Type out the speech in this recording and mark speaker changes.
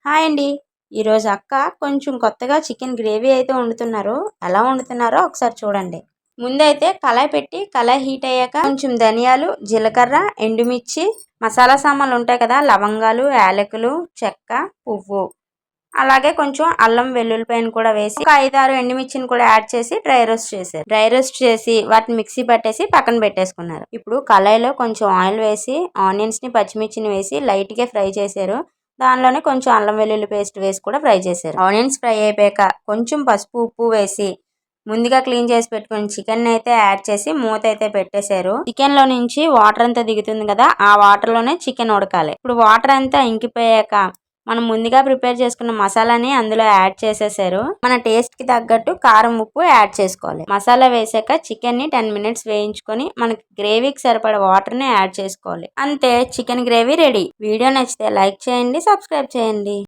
Speaker 1: Hi అండి. ఈరోజు అక్క కొంచెం కొత్తగా చికెన్ గ్రేవీ అయితే వండుతున్నారు. ఎలా వండుతున్నారో ఒకసారి చూడండి. ముందైతే కళాయి పెట్టి కళాయి హీట్ అయ్యాక కొంచెం ధనియాలు, జీలకర్ర, ఎండుమిర్చి, మసాలా సామాన్లు ఉంటాయి కదా, లవంగాలు, యాలకులు, చెక్క, పువ్వు, అలాగే కొంచెం అల్లం వెల్లుల్లిపాయను కూడా వేసి ఒక 5-6 ఎండుమిర్చిని కూడా యాడ్ చేసి డ్రై రోస్ట్ చేశారు. డ్రై రోస్ట్ చేసి వాటిని మిక్సీ పట్టేసి పక్కన పెట్టేసుకున్నారు. ఇప్పుడు కళాయిలో కొంచెం ఆయిల్ వేసి ఆనియన్స్ ని, పచ్చిమిర్చిని వేసి లైట్ గా ఫ్రై చేశారు. దానిలోనే కొంచెం అల్లం వెల్లుల్లి పేస్ట్ వేసి కూడా ఫ్రై చేశారు. ఆనియన్స్ ఫ్రై అయిపోయాక కొంచెం పసుపు, ఉప్పు వేసి ముందుగా క్లీన్ చేసి పెట్టుకుని చికెన్ అయితే యాడ్ చేసి మూత అయితే పెట్టేశారు. చికెన్ లో నుంచి వాటర్ అంతా దిగుతుంది కదా, ఆ వాటర్ లోనే చికెన్ ఉడకాలి. ఇప్పుడు వాటర్ అంతా ఇంకిపోయాక మనం ముందుగా ప్రిపేర్ చేసుకున్న మసాలాని అందులో యాడ్ చేసేసారు. మన టేస్ట్ కి తగ్గట్టు కారం, ఉప్పు యాడ్ చేసుకోవాలి. మసాలా వేసాక చికెన్ ని 10 మినిట్స్ వేయించుకొని మనకి గ్రేవీకి సరిపడే వాటర్ ని యాడ్ చేసుకోవాలి. అంతే, చికెన్ గ్రేవీ రెడీ. వీడియో నచ్చితే లైక్ చేయండి, సబ్స్క్రైబ్ చేయండి.